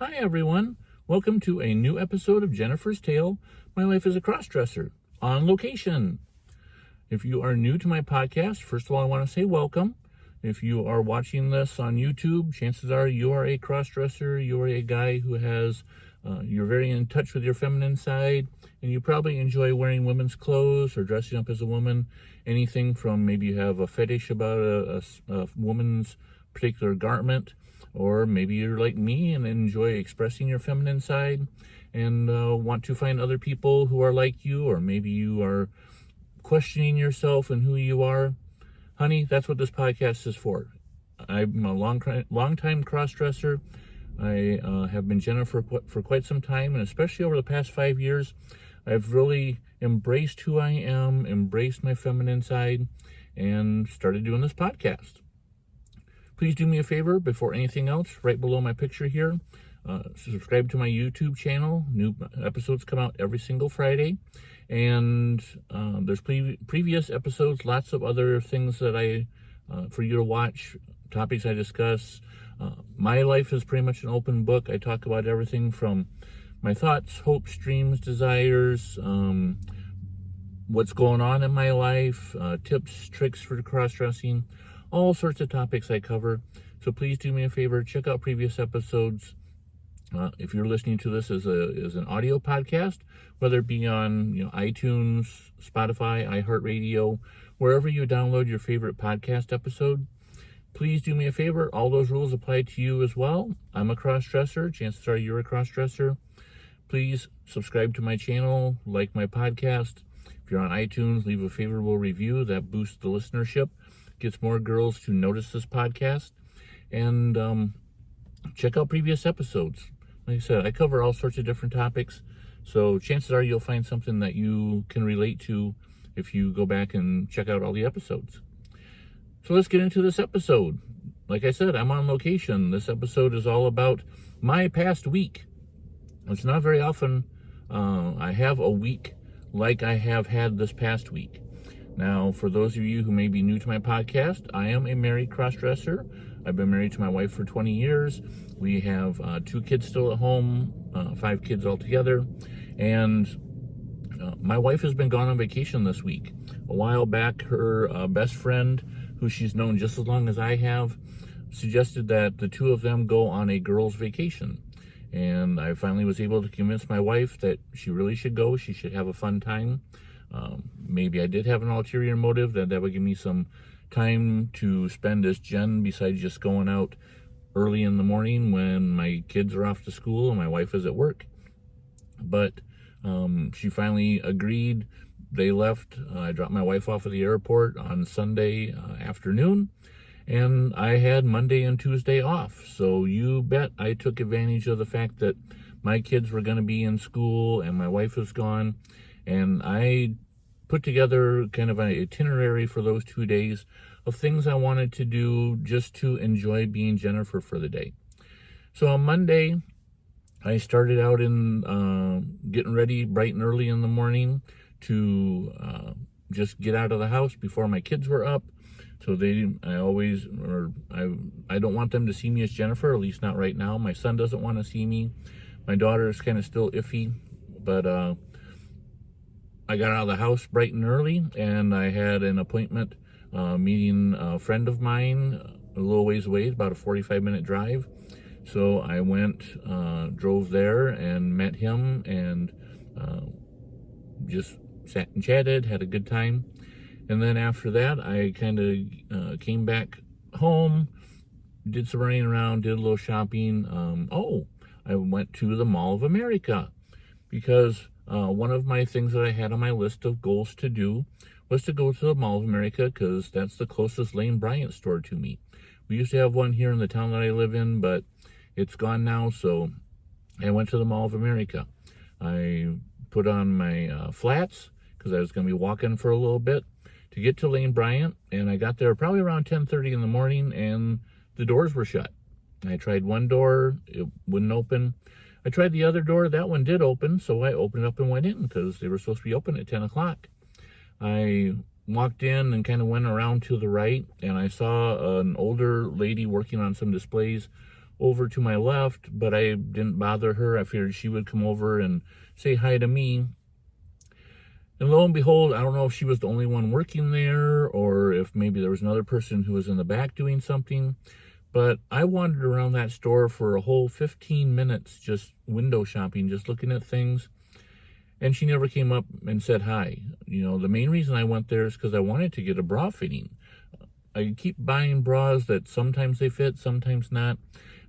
Hi everyone, welcome to a new episode of Jennifer's Tale, My Life as a Crossdresser, on location. If you are new to my podcast, first of all, I want to say welcome. If you are watching this on YouTube, chances are you are a crossdresser, you are a guy who you're very in touch with your feminine side, and you probably enjoy wearing women's clothes or dressing up as a woman. Anything from maybe you have a fetish about a woman's particular garment, or maybe you're like me and enjoy expressing your feminine side and want to find other people who are like you, or maybe you are questioning yourself and who you are. Honey, that's what this podcast is for. I'm a long-time cross-dresser. I have been Jennifer for quite some time, and especially over the past 5 years, I've really embraced who I am, embraced my feminine side, and started doing this podcast. Please do me a favor before anything else, right below my picture here, subscribe to my YouTube channel. New episodes come out every single Friday, and there's previous episodes, lots of other things that for you to watch, topics I discuss. My life is pretty much an open book. I talk about everything from my thoughts, hopes, dreams, desires, what's going on in my life, tips, tricks for cross-dressing, all sorts of topics I cover. So please do me a favor, check out previous episodes. If you're listening to this as an audio podcast, whether it be on iTunes, Spotify, iHeartRadio, wherever you download your favorite podcast episode, please do me a favor. All those rules apply to you as well. I'm a cross-dresser. Chances are you're a cross-dresser. Please subscribe to my channel, like my podcast. If you're on iTunes, leave a favorable review. That boosts the listenership, gets more girls to notice this podcast. And check out previous episodes. Like I said, I cover all sorts of different topics, so chances are you'll find something that you can relate to if you go back and check out all the episodes. So let's get into this episode. Like I said, I'm on location. This episode is all about my past week. It's not very often I have a week like I have had this past week. Now, for those of you who may be new to my podcast, I am a married cross-dresser. I've been married to my wife for 20 years. We have 2 kids still at home, 5 kids altogether. And my wife has been gone on vacation this week. A while back, her best friend, who she's known just as long as I have, suggested that the two of them go on a girls' vacation. And I finally was able to convince my wife that she really should go. She should have a fun time. Maybe I did have an ulterior motive that would give me some time to spend as Jen, besides just going out early in the morning when my kids are off to school and my wife is at work. But she finally agreed. They left. I dropped my wife off at the airport on Sunday afternoon, and I had Monday and Tuesday off. So you bet I took advantage of the fact that my kids were going to be in school and my wife was gone, and I put together kind of an itinerary for those 2 days of things I wanted to do just to enjoy being Jennifer for the day. So on Monday, I started out in getting ready bright and early in the morning to just get out of the house before my kids were up. So I don't want them to see me as Jennifer, at least not right now. My son doesn't want to see me. My daughter is kind of still iffy, but I got out of the house bright and early, and I had an appointment meeting a friend of mine a little ways away, about a 45-minute drive. So I went, drove there and met him, and just sat and chatted, had a good time. And then after that, I kind of came back home, did some running around, did a little shopping. I went to the Mall of America because one of my things that I had on my list of goals to do was to go to the Mall of America, because that's the closest Lane Bryant store to me. We used to have one here in the town that I live in, but it's gone now, so I went to the Mall of America. I put on my flats, because I was going to be walking for a little bit to get to Lane Bryant, and I got there probably around 10:30 in the morning, and the doors were shut. I tried one door, it wouldn't open. I tried the other door, that one did open, so I opened up and went in, because they were supposed to be open at 10 o'clock. I walked in and kind of went around to the right, and I saw an older lady working on some displays over to my left, but I didn't bother her. I figured she would come over and say hi to me. And lo and behold, I don't know if she was the only one working there or if maybe there was another person who was in the back doing something, but I wandered around that store for a whole 15 minutes just window shopping, just looking at things. And she never came up and said hi. The main reason I went there is because I wanted to get a bra fitting. I keep buying bras that sometimes they fit, sometimes not.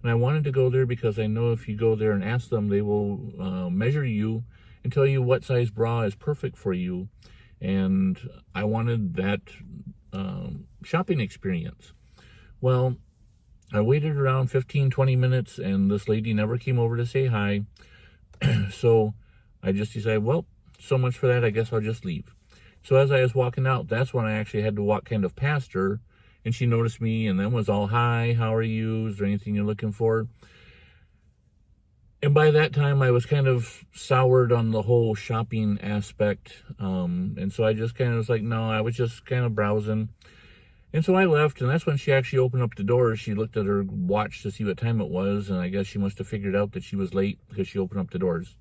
And I wanted to go there because I know if you go there and ask them, they will measure you and tell you what size bra is perfect for you. And I wanted that shopping experience. Well, I waited around 15, 20 minutes, and this lady never came over to say hi. So I just decided, well, so much for that. I guess I'll just leave. So as I was walking out, that's when I actually had to walk kind of past her, and she noticed me and then was all, hi, how are you? Is there anything you're looking for? And by that time, I was kind of soured on the whole shopping aspect. And so I just kind of was like, no, I was just kind of browsing. And so I left, and that's when she actually opened up the door. She looked at her watch to see what time it was, and I guess she must have figured out that she was late because she opened up the doors.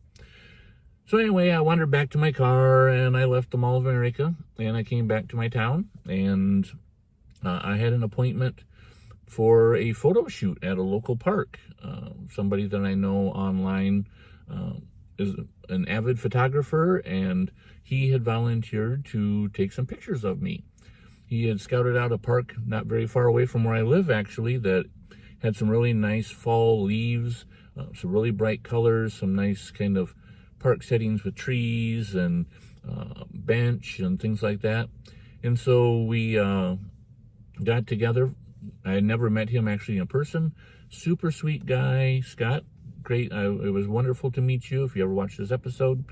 So anyway, I wandered back to my car, and I left the Mall of America, and I came back to my town, and I had an appointment for a photo shoot at a local park. Somebody that I know online is an avid photographer, and he had volunteered to take some pictures of me. He had scouted out a park not very far away from where I live, actually, that had some really nice fall leaves, some really bright colors, some nice kind of park settings with trees and bench and things like that. And so we got together. I had never met him actually in person. Super sweet guy, Scott. Great. It was wonderful to meet you if you ever watched this episode.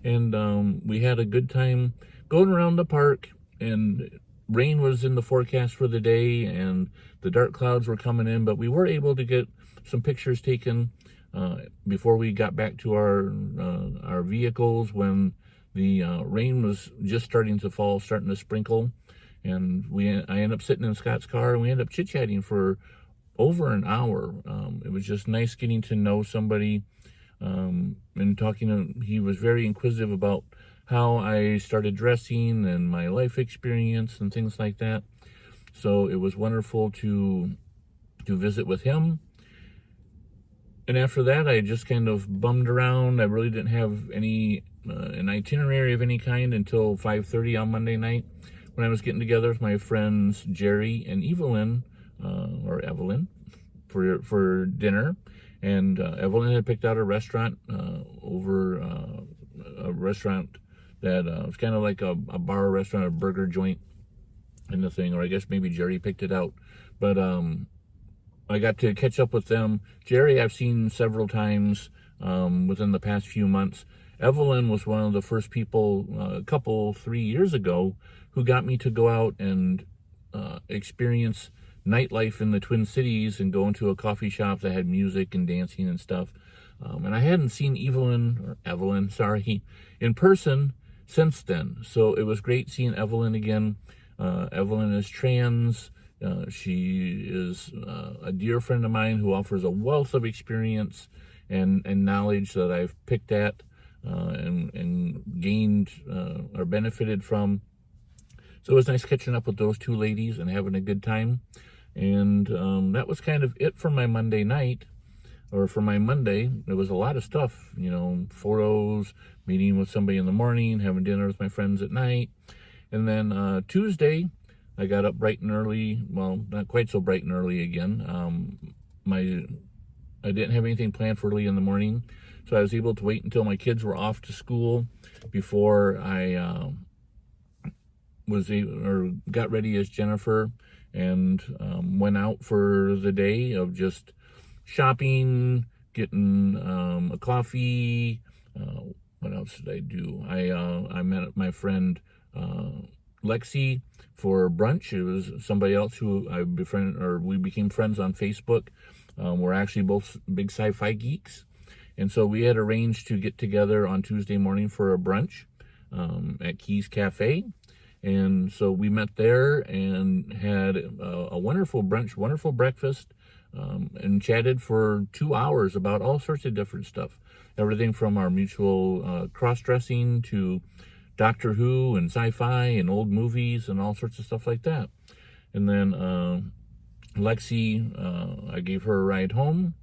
And we had a good time going around the park, and rain was in the forecast for the day, and the dark clouds were coming in, but we were able to get some pictures taken before we got back to our vehicles when the rain was just starting to fall, starting to sprinkle. And I ended up sitting in Scott's car, and we ended up chit-chatting for over an hour. It was just nice getting to know somebody and talking to. He was very inquisitive about how I started dressing and my life experience and things like that. So it was wonderful to visit with him. And after that, I just kind of bummed around. I really didn't have an itinerary of any kind until 5:30 on Monday night when I was getting together with my friends Jerry and Evelyn, for dinner. And Evelyn had picked out a restaurant a restaurant that was kind of like a bar restaurant, a burger joint in the thing, or I guess maybe Jerry picked it out. But I got to catch up with them. Jerry I've seen several times within the past few months. Evelyn was one of the first people, 3 years ago, who got me to go out and experience nightlife in the Twin Cities and go into a coffee shop that had music and dancing and stuff. And I hadn't seen Evelyn, in person since then. So it was great seeing Evelyn again. Evelyn is trans. She is a dear friend of mine who offers a wealth of experience and knowledge that I've picked at and gained or benefited from. So it was nice catching up with those two ladies and having a good time. And that was kind of it for my Monday night, or for my Monday. There was a lot of stuff, photos, meeting with somebody in the morning, having dinner with my friends at night. And then Tuesday, I got up bright and early. Well, not quite so bright and early again. I didn't have anything planned for early in the morning, so I was able to wait until my kids were off to school before I got ready as Jennifer and went out for the day of just shopping, getting a coffee. What else did I do? I met my friend Lexi for brunch. It was somebody else who we became friends on Facebook. We're actually both big sci-fi geeks. And so we had arranged to get together on Tuesday morning for a brunch at Keys Cafe. And so we met there and had a wonderful brunch, wonderful breakfast. and chatted for 2 hours about all sorts of different stuff. Everything from our mutual cross-dressing to Doctor Who and sci-fi and old movies and all sorts of stuff like that. And then Lexi, I gave her a ride home.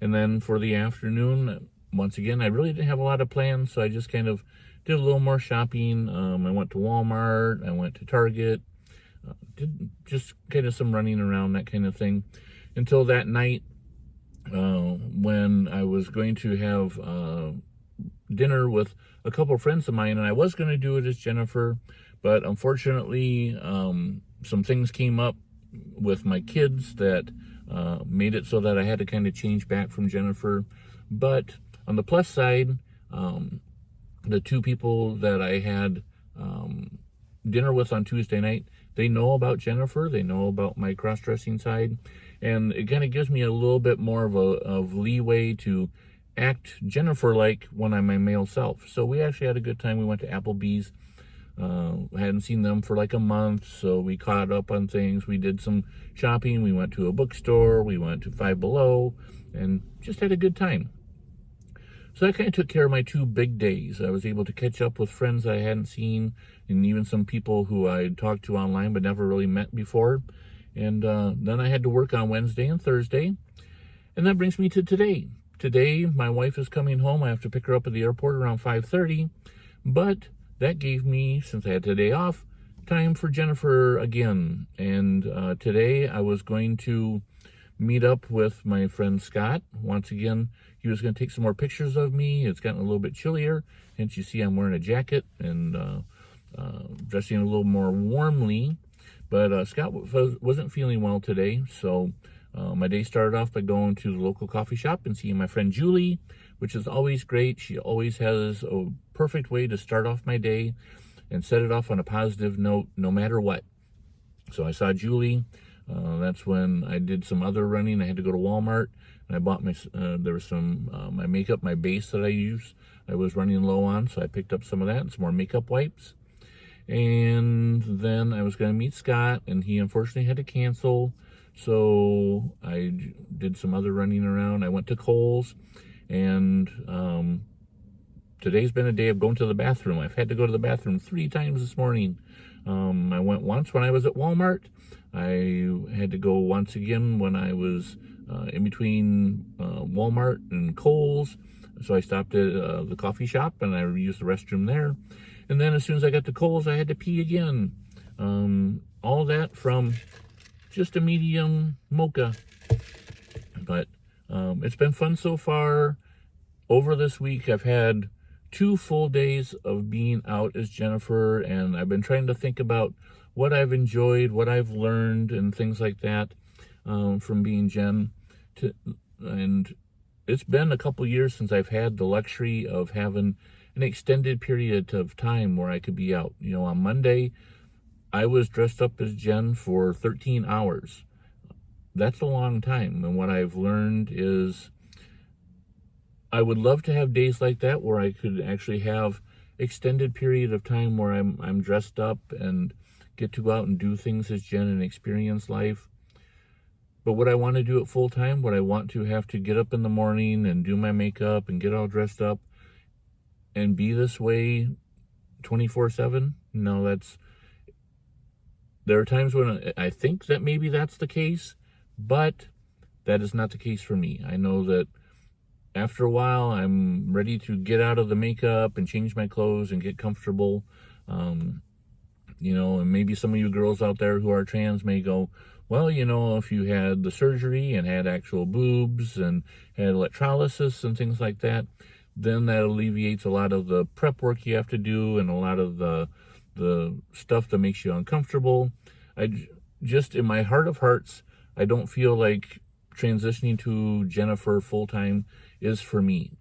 And then for the afternoon, once again, I really didn't have a lot of plans, so I just kind of did a little more shopping. I went to Walmart, I went to Target, did just kind of some running around, that kind of thing, until that night when I was going to have dinner with a couple of friends of mine, and I was going to do it as Jennifer, but unfortunately, some things came up with my kids that made it so that I had to kind of change back from Jennifer. But on the plus side, the two people that I had dinner with on Tuesday night, they know about Jennifer, they know about my cross-dressing side, and it kind of gives me a little bit more of leeway to act Jennifer-like when I'm my male self. So we actually had a good time. We went to Applebee's. I hadn't seen them for like a month, so we caught up on things. We did some shopping. We went to a bookstore. We went to Five Below and just had a good time. So that kind of took care of my 2 big days. I was able to catch up with friends I hadn't seen and even some people who I'd talked to online but never really met before. And then I had to work on Wednesday and Thursday. And that brings me to today. Today, my wife is coming home. I have to pick her up at the airport around 5:30. But that gave me, since I had today off, time for Jennifer again. And today I was going to meet up with my friend Scott. Once again, he was going to take some more pictures of me. It's gotten a little bit chillier. Hence, you see I'm wearing a jacket and dressing a little more warmly. But Scott wasn't feeling well today, so my day started off by going to the local coffee shop and seeing my friend Julie, which is always great. She always has a perfect way to start off my day and set it off on a positive note, no matter what. So I saw Julie. That's when I did some other running. I had to go to Walmart, and I bought there was some, my makeup, my base that I use. I was running low on, so I picked up some of that and some more makeup wipes. And then I was going to meet Scott, and he unfortunately had to cancel. So I did some other running around. I went to Kohl's, and today's been a day of going to the bathroom. I've had to go to the bathroom 3 times this morning. I went once when I was at Walmart. I had to go once again when I was in between Walmart and Kohl's. So I stopped at the coffee shop and I used the restroom there. And then as soon as I got to Kohl's, I had to pee again. All that from just a medium mocha. But it's been fun so far. Over this week, I've had 2 full days of being out as Jennifer, and I've been trying to think about what I've enjoyed, what I've learned, and things like that from being Jen. And it's been a couple years since I've had the luxury of having an extended period of time where I could be out. You know, on Monday, I was dressed up as Jen for 13 hours. That's a long time. And what I've learned is I would love to have days like that where I could actually have extended period of time where I'm dressed up and get to go out and do things as Jen and experience life. But would I want to do it full time? Would I want to have to get up in the morning and do my makeup and get all dressed up and be this way 24/7? No, there are times when I think that maybe that's the case, but that is not the case for me. I know that after a while, I'm ready to get out of the makeup and change my clothes and get comfortable. You know, and maybe some of you girls out there who are trans may go, well, you know, if you had the surgery and had actual boobs and had electrolysis and things like that, then that alleviates a lot of the prep work you have to do and a lot of the stuff that makes you uncomfortable. I just, in my heart of hearts, I don't feel like transitioning to Jennifer full-time is for me.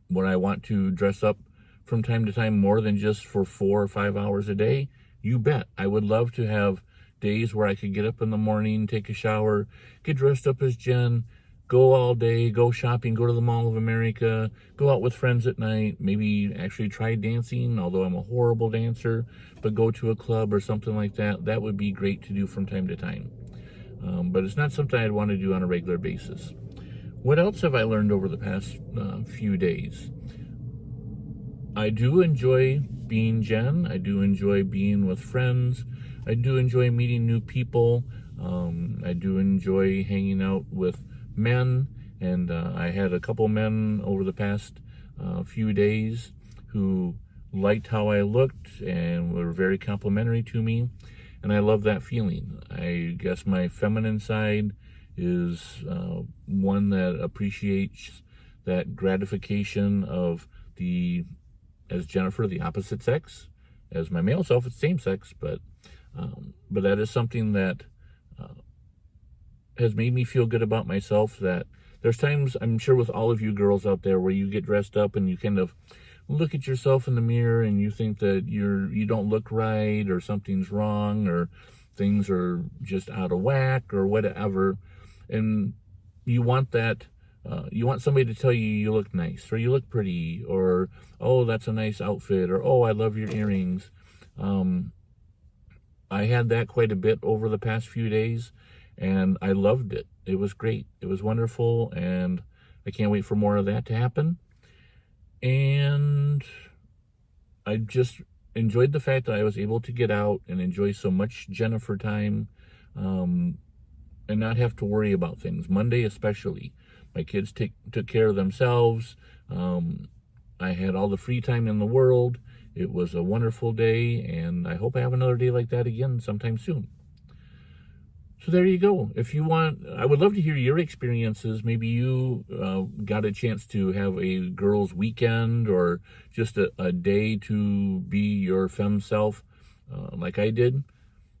Would I want to dress up from time to time more than just for 4 or 5 hours a day? You bet. I would love to have days where I could get up in the morning, take a shower, get dressed up as Jen, go all day, go shopping, go to the Mall of America, go out with friends at night, maybe actually try dancing, although I'm a horrible dancer, but go to a club or something like that. That would be great to do from time to time. but it's not something I'd want to do on a regular basis. What else have I learned over the past few days? I do enjoy being Jen. I do enjoy being with friends. I do enjoy meeting new people. I do enjoy hanging out with men, and I had a couple men over the past few days who liked how I looked and were very complimentary to me, and I love that feeling. I guess my feminine side is one that appreciates that gratification of as Jennifer, the opposite sex. As my male self, it's same sex, but that is something that has made me feel good about myself. That there's times, I'm sure with all of you girls out there, where you get dressed up and you kind of look at yourself in the mirror and you think that you don't look right, or something's wrong, or things are just out of whack, or whatever, and you want that. You want somebody to tell you you look nice, or you look pretty, or, oh, that's a nice outfit, or, oh, I love your earrings. I had that quite a bit over the past few days, and I loved it. It was great. It was wonderful, and I can't wait for more of that to happen. And I just enjoyed the fact that I was able to get out and enjoy so much Jennifer time, and not have to worry about things. Monday especially. My kids took care of themselves. I had all the free time in the world. It was a wonderful day, and I hope I have another day like that again sometime soon. So there you go. If you want, I would love to hear your experiences. Maybe you got a chance to have a girls' weekend, or just a day to be your femme self like I did.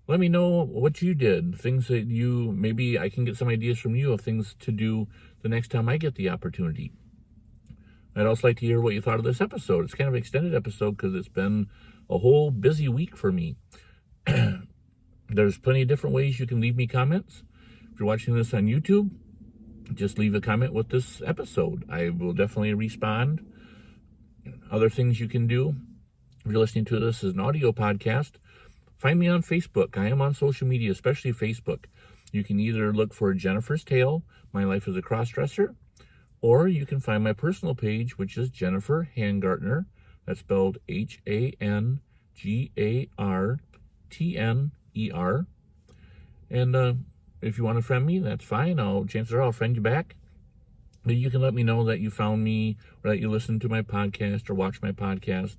Let me know what you did, things that maybe I can get some ideas from you of things to do the next time I get the opportunity. I'd also like to hear what you thought of this episode. It's kind of an extended episode because it's been a whole busy week for me. There's plenty of different ways you can leave me comments. If you're watching this on YouTube, just leave a comment with this episode. I will definitely respond. Other things you can do, if you're listening to this as an audio podcast, find me on Facebook. I am on social media, especially Facebook. You can either look for Jennifer's Tale, My Life as a Crossdresser, or you can find my personal page, which is Jennifer Hangartner. That's spelled Hangartner. And if you want to friend me, that's fine. Chances are I'll friend you back. But you can let me know that you found me, or that you listened to my podcast or watched my podcast.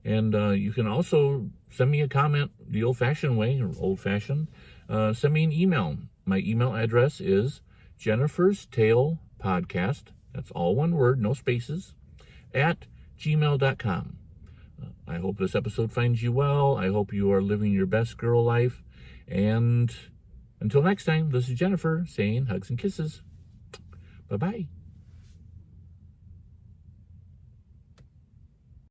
And you can also send me a comment the old-fashioned way, or old-fashioned. Send me an email. My email address is Jennifer's Tale Podcast, that's all one word, no spaces, @gmail.com. I hope this episode finds you well. I hope you are living your best girl life. And until next time, this is Jennifer saying hugs and kisses. Bye-bye.